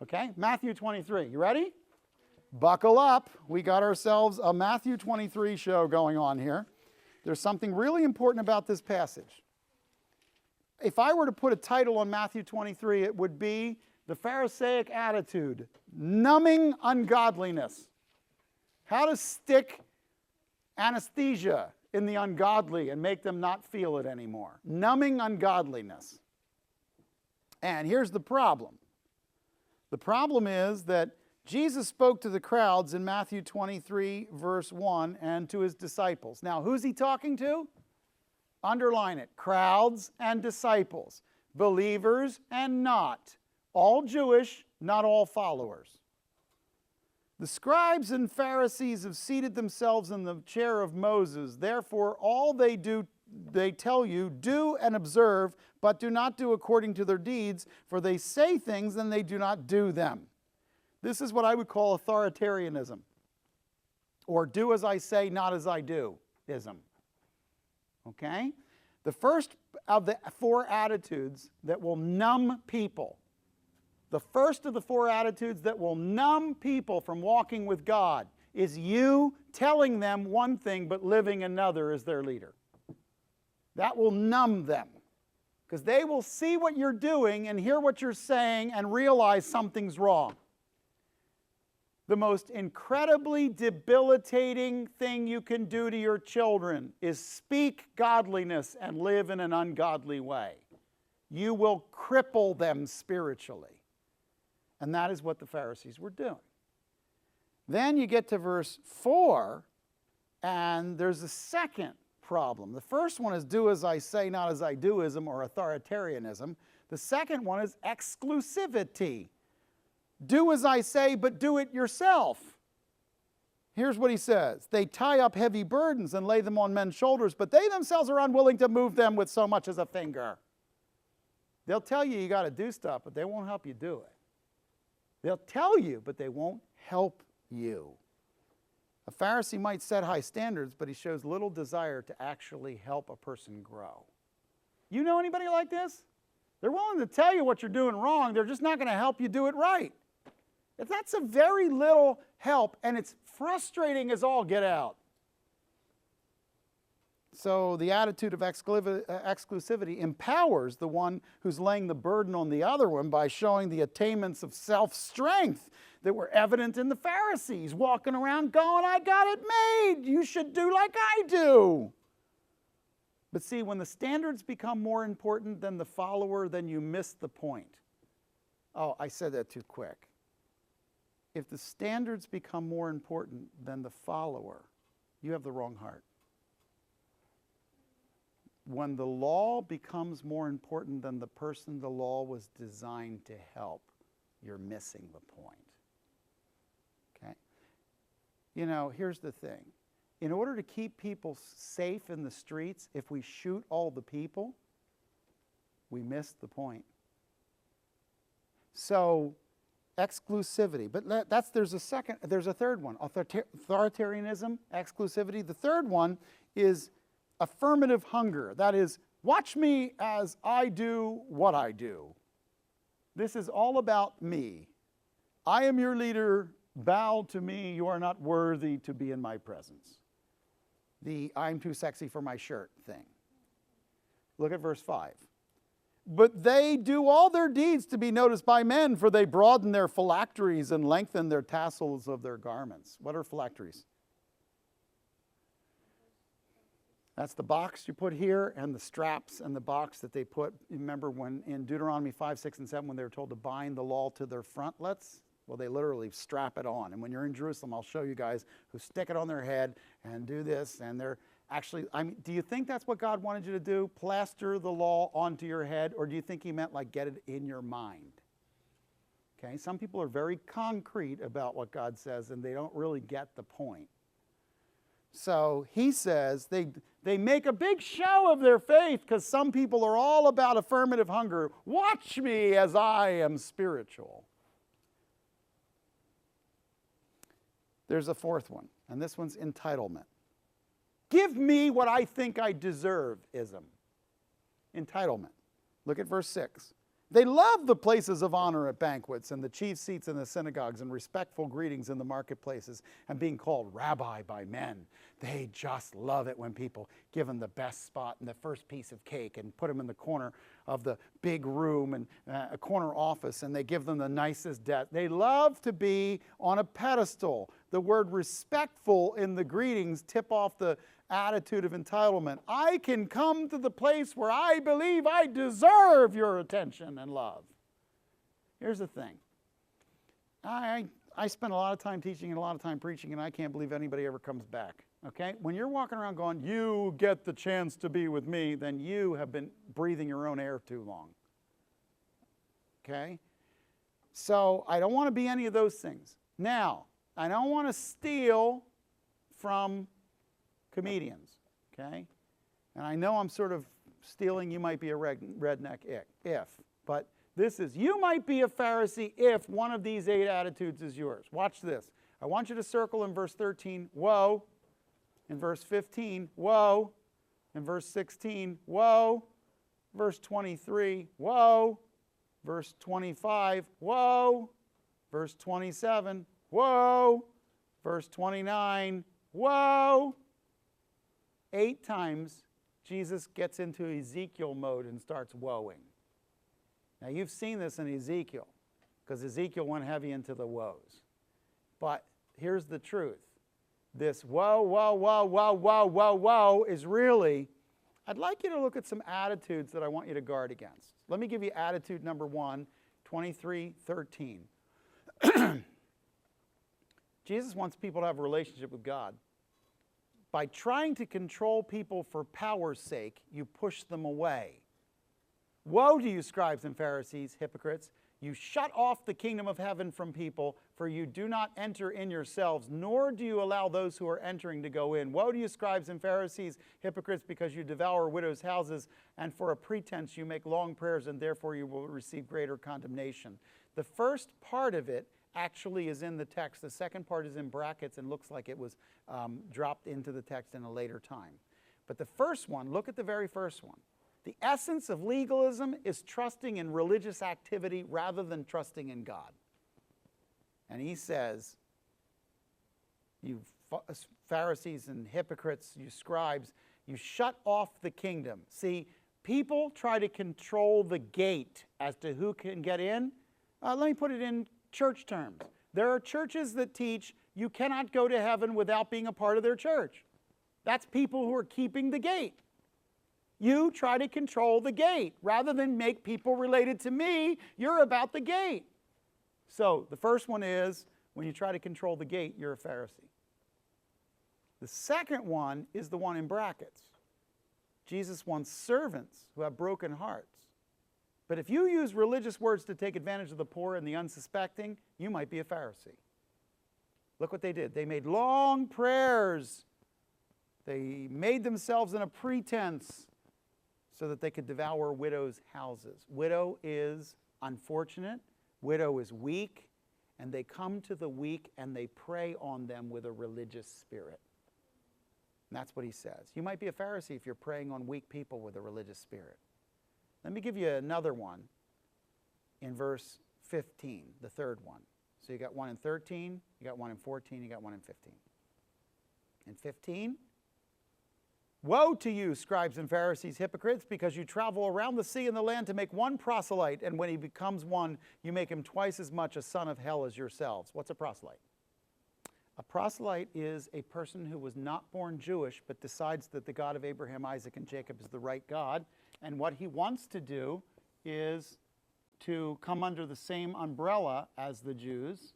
Okay, Matthew 23. You ready? Buckle up. We got ourselves a Matthew 23 show going on here. There's something really important about this passage. If I were to put a title on Matthew 23, it would be The Pharisaic Attitude, Numbing Ungodliness. How to stick anesthesia in the ungodly and make them not feel it anymore. Numbing ungodliness. And here's the problem. The problem is that Jesus spoke to the crowds in Matthew 23, verse 1, and to his disciples. Now, who's he talking to? Underline it. Crowds and disciples. Believers and not. All Jewish, not all followers. The scribes and Pharisees have seated themselves in the chair of Moses. Therefore, all they tell you, do and observe, but do not do according to their deeds, for they say things and they do not do them. This is what I would call authoritarianism, or do as I say, not as I do-ism. Okay? The first of the four attitudes that will numb people, the first of the four attitudes that will numb people from walking with God is you telling them one thing but living another as their leader. That will numb them, because they will see what you're doing and hear what you're saying and realize something's wrong. The most incredibly debilitating thing you can do to your children is speak godliness and live in an ungodly way. You will cripple them spiritually. And that is what the Pharisees were doing. Then you get to verse 4, and there's a second problem. The first one is do as I say, not as I do-ism, or authoritarianism. The second one is exclusivity. Do as I say, but do it yourself. Here's what he says. They tie up heavy burdens and lay them on men's shoulders, but they themselves are unwilling to move them with so much as a finger. They'll tell you got to do stuff, but they won't help you do it. They'll tell you, but they won't help you. A Pharisee might set high standards, but he shows little desire to actually help a person grow. You know anybody like this? They're willing to tell you what you're doing wrong. They're just not going to help you do it right. That's a very little help, and it's frustrating as all get out. So the attitude of exclusivity empowers the one who's laying the burden on the other one by showing the attainments of self-strength that were evident in the Pharisees, walking around going, I got it made. You should do like I do. But see, when the standards become more important than the follower, then you miss the point. Oh, I said that too quick. If the standards become more important than the follower, you have the wrong heart. When the law becomes more important than the person the law was designed to help, you're missing the point. Okay? You know, here's the thing. In order to keep people safe in the streets, if we shoot all the people, we miss the point. So, exclusivity. But there's a third one. Authoritarianism, exclusivity. The third one is affirmative hunger. That is, watch me as I do what I do. This is all about me. I am your leader. Bow to me. You are not worthy to be in my presence. The I'm too sexy for my shirt thing. Look at verse 5. But they do all their deeds to be noticed by men, for they broaden their phylacteries and lengthen their tassels of their garments. What are phylacteries? That's the box you put here and the straps and the box that they put. Remember when in Deuteronomy 5, 6, and 7 when they were told to bind the law to their frontlets? Well, they literally strap it on. And when you're in Jerusalem, I'll show you guys who stick it on their head and do this. And they're actually, do you think that's what God wanted you to do? Plaster the law onto your head? Or do you think he meant like get it in your mind? Okay, some people are very concrete about what God says and they don't really get the point. So he says they make a big show of their faith because some people are all about affirmative hunger. Watch me as I am spiritual. There's a fourth one, and this one's entitlement. Give me what I think I deserve-ism. Entitlement. Look at verse 6. They love the places of honor at banquets and the chief seats in the synagogues and respectful greetings in the marketplaces and being called rabbi by men. They just love it when people give them the best spot and the first piece of cake and put them in the corner of the big room and a corner office, and they give them the nicest desk. They love to be on a pedestal. The word respectful in the greetings tip off the attitude of entitlement. I can come to the place where I believe I deserve your attention and love. Here's the thing. I spend a lot of time teaching and a lot of time preaching, and I can't believe anybody ever comes back. Okay? When you're walking around going, you get the chance to be with me, then you have been breathing your own air too long. Okay? So I don't want to be any of those things. Now, I don't want to steal from comedians, okay? And I know I'm sort of stealing, you might be a redneck if, but this is, you might be a Pharisee if one of these 8 attitudes is yours. Watch this. I want you to circle in verse 13, woe. In verse 15, woe. In verse 16, woe. Verse 23, woe. Verse 25, woe. Verse 27, woe. Verse 29, woe. 8 times, Jesus gets into Ezekiel mode and starts woeing. Now, you've seen this in Ezekiel, because Ezekiel went heavy into the woes. But here's the truth. This woe, woe, woe, woe, woe, woe, woe is really, I'd like you to look at some attitudes that I want you to guard against. Let me give you attitude number 1, 23:13. Jesus wants people to have a relationship with God. By trying to control people for power's sake, you push them away. Woe to you, scribes and Pharisees, hypocrites! You shut off the kingdom of heaven from people, for you do not enter in yourselves, nor do you allow those who are entering to go in. Woe to you, scribes and Pharisees, hypocrites, because you devour widows' houses, and for a pretense you make long prayers, and therefore you will receive greater condemnation. The first part of it actually is in the text. The second part is in brackets and looks like it was dropped into the text in a later time. But the first one, look at the very first one. The essence of legalism is trusting in religious activity rather than trusting in God. And he says, you Pharisees and hypocrites, you scribes, you shut off the kingdom. See, people try to control the gate as to who can get in. Let me put it in church terms. There are churches that teach you cannot go to heaven without being a part of their church. That's people who are keeping the gate. You try to control the gate. Rather than make people related to me, you're about the gate. So the first one is, when you try to control the gate, you're a Pharisee. The second one is the one in brackets. Jesus wants servants who have broken hearts. But if you use religious words to take advantage of the poor and the unsuspecting, you might be a Pharisee. Look what they did. They made long prayers. They made themselves in a pretense so that they could devour widows' houses. Widow is unfortunate. Widow is weak. And they come to the weak and they prey on them with a religious spirit. And that's what he says. You might be a Pharisee if you're preying on weak people with a religious spirit. Let me give you another one in verse 15, the third one. So you got one in 13, you got one in 14, you got one in 15. In 15, woe to you, scribes and Pharisees, hypocrites, because you travel around the sea and the land to make one proselyte, and when he becomes one, you make him twice as much a son of hell as yourselves. What's a proselyte? A proselyte is a person who was not born Jewish, but decides that the God of Abraham, Isaac, and Jacob is the right God. And what he wants to do is to come under the same umbrella as the Jews.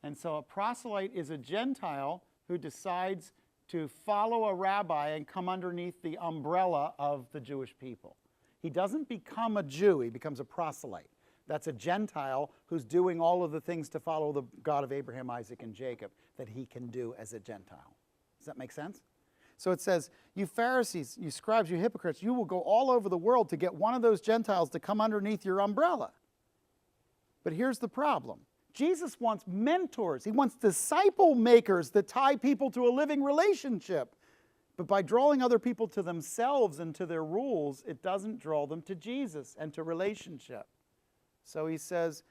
And so a proselyte is a Gentile who decides to follow a rabbi and come underneath the umbrella of the Jewish people. He doesn't become a Jew, he becomes a proselyte. That's a Gentile who's doing all of the things to follow the God of Abraham, Isaac, and Jacob that he can do as a Gentile. Does that make sense? So it says, you Pharisees, you scribes, you hypocrites, you will go all over the world to get one of those Gentiles to come underneath your umbrella. But here's the problem. Jesus wants mentors. He wants disciple makers that tie people to a living relationship. But by drawing other people to themselves and to their rules, it doesn't draw them to Jesus and to relationship. So he says,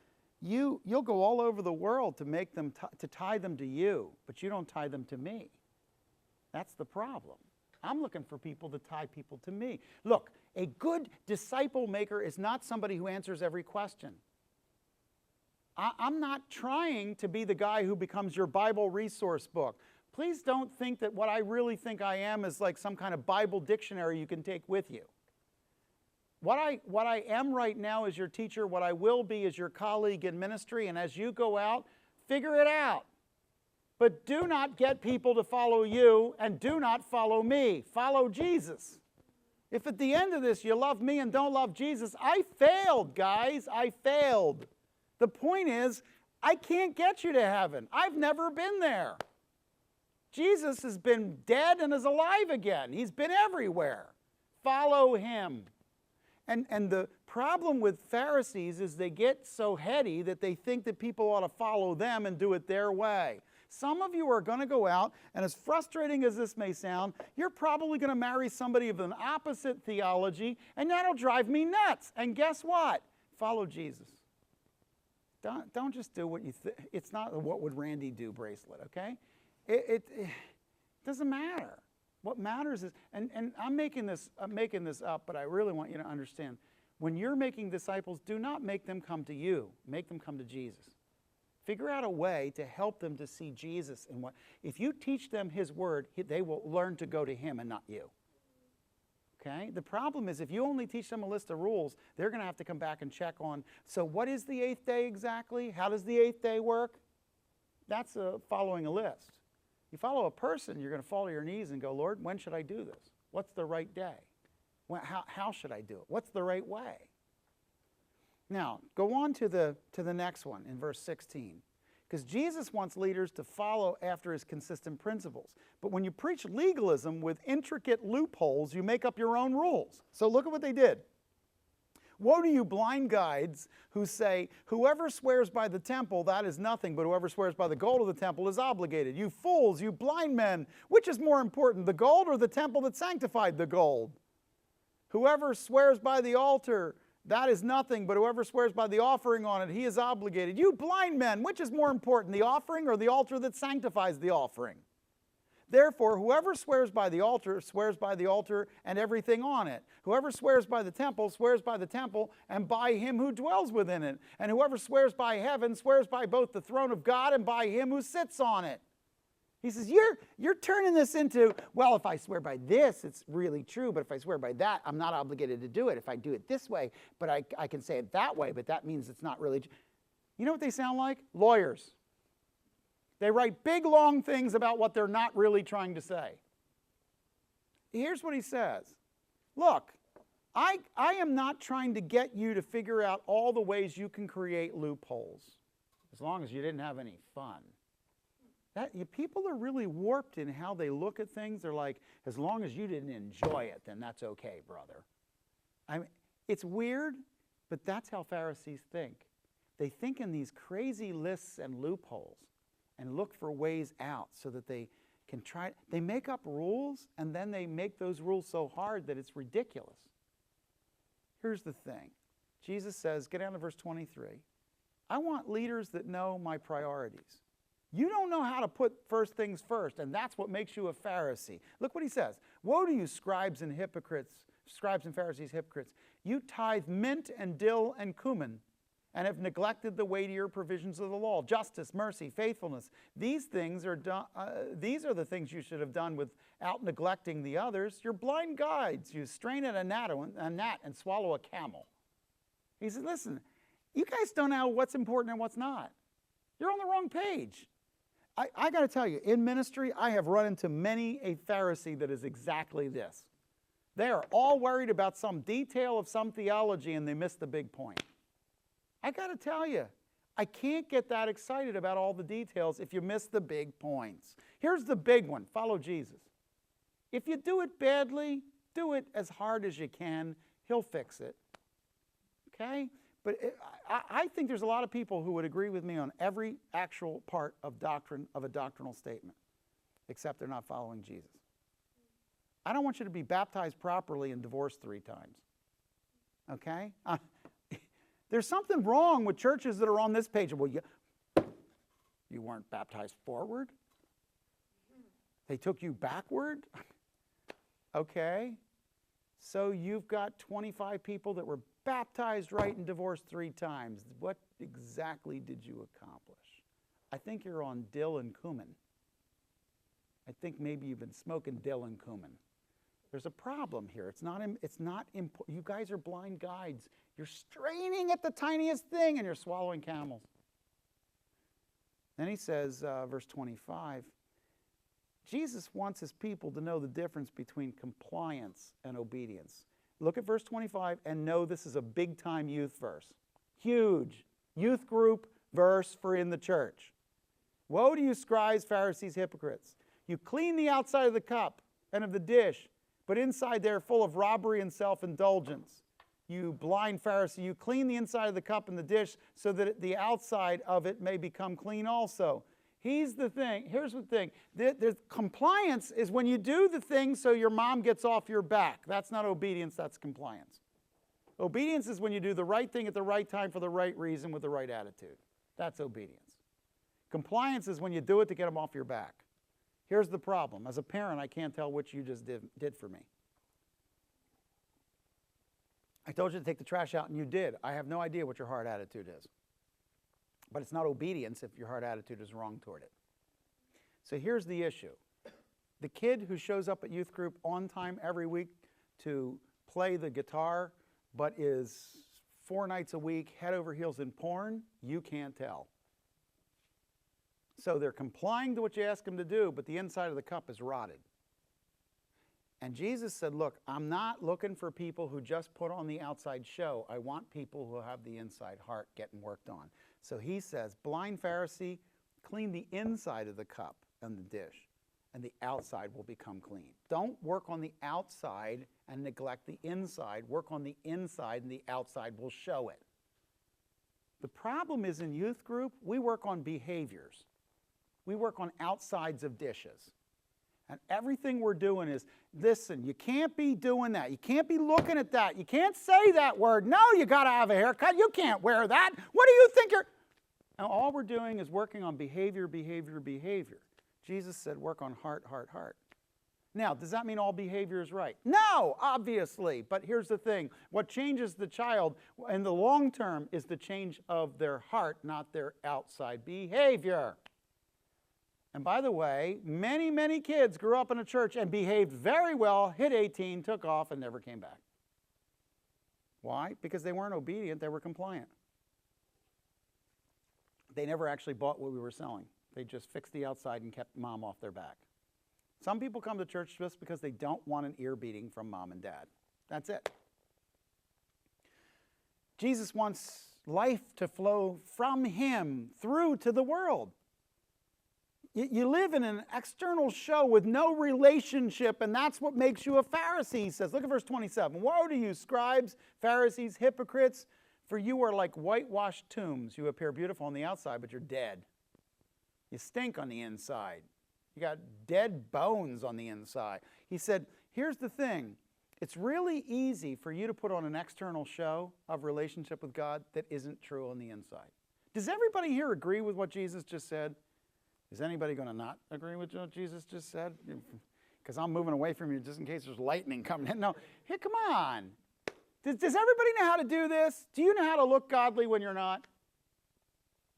you'll go all over the world to make them to tie them to you, but you don't tie them to me. That's the problem. I'm looking for people to tie people to me. Look, a good disciple maker is not somebody who answers every question. I'm not trying to be the guy who becomes your Bible resource book. Please don't think that what I really think I am is like some kind of Bible dictionary you can take with you. What I am right now is your teacher. What I will be is your colleague in ministry. And as you go out, figure it out. But do not get people to follow you, and do not follow me. Follow Jesus. If at the end of this you love me and don't love Jesus, I failed, guys. I failed. The point is, I can't get you to heaven. I've never been there. Jesus has been dead and is alive again. He's been everywhere. Follow him. And the problem with Pharisees is they get so heady that they think that people ought to follow them and do it their way. Some of you are going to go out, and as frustrating as this may sound, you're probably going to marry somebody of an opposite theology, and that'll drive me nuts. And guess what? Follow Jesus. Don't just do what you think. It's not a what would Randy do bracelet, okay? It doesn't matter. What matters is, and I'm making this up, but I really want you to understand. When you're making disciples, do not make them come to you. Make them come to Jesus. Figure out a way to help them to see Jesus in what. If you teach them his word, they will learn to go to him and not you. Okay? The problem is if you only teach them a list of rules, they're going to have to come back and check on, so what is the eighth day exactly? How does the eighth day work? That's following a list. You follow a person, you're going to fall to your knees and go, Lord, when should I do this? What's the right day? How should I do it? What's the right way? Now, go on to the next one in verse 16. Because Jesus wants leaders to follow after his consistent principles. But when you preach legalism with intricate loopholes, you make up your own rules. So look at what they did. Woe to you blind guides who say, whoever swears by the temple, that is nothing, but whoever swears by the gold of the temple is obligated. You fools, you blind men, which is more important, the gold or the temple that sanctified the gold? Whoever swears by the altar, that is nothing, but whoever swears by the offering on it, he is obligated. You blind men, which is more important, the offering or the altar that sanctifies the offering? Therefore, whoever swears by the altar and everything on it. Whoever swears by the temple and by him who dwells within it. And whoever swears by heaven swears by both the throne of God and by him who sits on it. He says, you're turning this into, well, if I swear by this, it's really true, but if I swear by that, I'm not obligated to do it. If I do it this way, but I can say it that way, but that means it's not really. You know what they sound like? Lawyers. They write big, long things about what they're not really trying to say. Here's what he says. Look, I am not trying to get you to figure out all the ways you can create loopholes, as long as you didn't have any fun. People are really warped in how they look at things. They're like, as long as you didn't enjoy it, then that's okay, brother. It's weird, but that's how Pharisees think. They think in these crazy lists and loopholes and look for ways out so that they can try. They make up rules, and then they make those rules so hard that it's ridiculous. Here's the thing. Jesus says, get down to verse 23. I want leaders that know my priorities. You don't know how to put first things first, and that's what makes you a Pharisee. Look what he says. Woe to you, scribes and Pharisees, hypocrites. You tithe mint and dill and cumin, and have neglected the weightier provisions of the law, justice, mercy, faithfulness. These are the things you should have done without neglecting the others. You're blind guides. You strain at a gnat and swallow a camel. He said, listen, you guys don't know what's important and what's not. You're on the wrong page. I got to tell you, in ministry, I have run into many a Pharisee that is exactly this. They are all worried about some detail of some theology, and they miss the big point. I got to tell you, I can't get that excited about all the details if you miss the big points. Here's the big one. Follow Jesus. If you do it badly, do it as hard as you can. He'll fix it. Okay? But I think there's a lot of people who would agree with me on every actual part of doctrine, of a doctrinal statement, except they're not following Jesus. I don't want you to be baptized properly and divorced 3 times. Okay? There's something wrong with churches that are on this page. Well, you weren't baptized forward? They took you backward? Okay. So you've got 25 people that were baptized right and divorced 3 times. What exactly did you accomplish? I think you're on dill and cumin. I think maybe you've been smoking dill and cumin. There's a problem here. It's not important. You guys are blind guides. You're straining at the tiniest thing and you're swallowing camels. Then he says, verse 25, Jesus wants his people to know the difference between compliance and obedience. Look at verse 25 and know this is a big-time youth verse. Huge youth group verse for in the church. Woe to you, scribes, Pharisees, hypocrites. You clean the outside of the cup and of the dish, but inside they are full of robbery and self-indulgence. You blind Pharisee, you clean the inside of the cup and the dish so that the outside of it may become clean also. Here's the thing. The compliance is when you do the thing so your mom gets off your back. That's not obedience, that's compliance. Obedience is when you do the right thing at the right time for the right reason with the right attitude. That's obedience. Compliance is when you do it to get them off your back. Here's the problem. As a parent, I can't tell what you just did for me. I told you to take the trash out and you did. I have no idea what your heart attitude is. But it's not obedience if your heart attitude is wrong toward it. So here's the issue. The kid who shows up at youth group on time every week to play the guitar, but is 4 nights a week, head over heels in porn, you can't tell. So they're complying to what you ask them to do, but the inside of the cup is rotted. And Jesus said, look, I'm not looking for people who just put on the outside show. I want people who have the inside heart getting worked on. So he says, blind Pharisee, clean the inside of the cup and the dish, and the outside will become clean. Don't work on the outside and neglect the inside. Work on the inside and the outside will show it. The problem is in youth group, we work on behaviors. We work on outsides of dishes. And everything we're doing is, listen, you can't be doing that. You can't be looking at that. You can't say that word. No, you got to have a haircut. You can't wear that. What do you think you're... And all we're doing is working on behavior, behavior, behavior. Jesus said work on heart, heart, heart. Now, does that mean all behavior is right? No, obviously. But here's the thing. What changes the child in the long term is the change of their heart, not their outside behavior. And by the way, many, many kids grew up in a church and behaved very well, hit 18, took off, and never came back. Why? Because they weren't obedient, they were compliant. They never actually bought what we were selling. They just fixed the outside and kept mom off their back. Some people come to church just because they don't want an ear beating from mom and dad. That's it. Jesus wants life to flow from him through to the world. You live in an external show with no relationship, and that's what makes you a Pharisee, he says. Look at verse 27. Woe to you, scribes, Pharisees, hypocrites, for you are like whitewashed tombs. You appear beautiful on the outside, but you're dead. You stink on the inside. You got dead bones on the inside. He said, here's the thing. It's really easy for you to put on an external show of relationship with God that isn't true on the inside. Does everybody here agree with what Jesus just said? Is anybody going to not agree with what Jesus just said? Because I'm moving away from you just in case there's lightning coming in. No, here, come on. Does everybody know how to do this? Do you know how to look godly when you're not?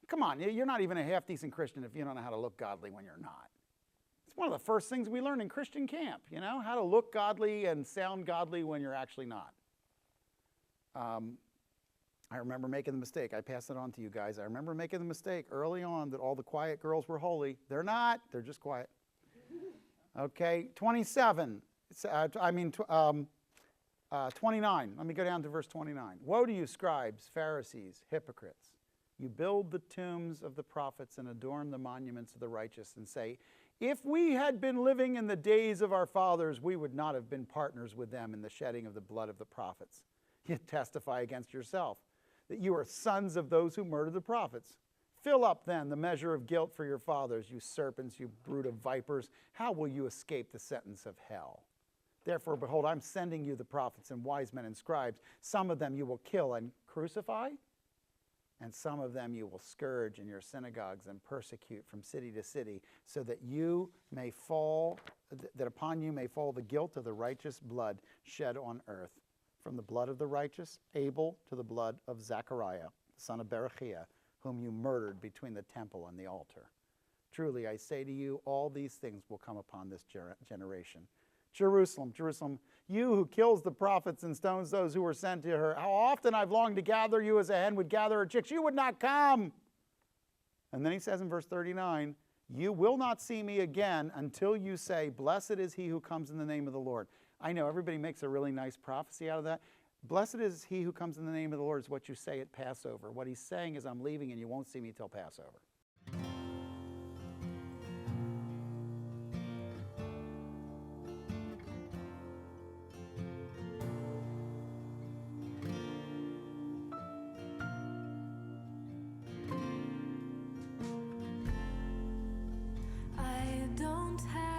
Come on, you're not even a half-decent Christian if you don't know how to look godly when you're not. It's one of the first things we learn in Christian camp, you know, how to look godly and sound godly when you're actually not. I remember making the mistake. I passed it on to you guys. I remember making the mistake early on that all the quiet girls were holy. They're not. They're just quiet. Okay, 27. 29. Let me go down to verse 29. Woe to you, scribes, Pharisees, hypocrites. You build the tombs of the prophets and adorn the monuments of the righteous and say, if we had been living in the days of our fathers, we would not have been partners with them in the shedding of the blood of the prophets. You testify against yourself that you are sons of those who murdered the prophets. Fill up then the measure of guilt for your fathers, you serpents, you brood of vipers. How will you escape the sentence of hell? Therefore, behold, I'm sending you the prophets and wise men and scribes. Some of them you will kill and crucify, and some of them you will scourge in your synagogues and persecute from city to city, so that that upon you may fall the guilt of the righteous blood shed on earth, from the blood of the righteous Abel to the blood of Zechariah, the son of Berechiah, whom you murdered between the temple and the altar. Truly, I say to you, all these things will come upon this generation. Jerusalem, Jerusalem, you who kills the prophets and stones those who were sent to her, how often I've longed to gather you as a hen would gather her chicks. You would not come. And then he says in verse 39, you will not see me again until you say, blessed is he who comes in the name of the Lord. I know everybody makes a really nice prophecy out of that. Blessed is he who comes in the name of the Lord is what you say at Passover. What he's saying is I'm leaving and you won't see me till Passover. I don't have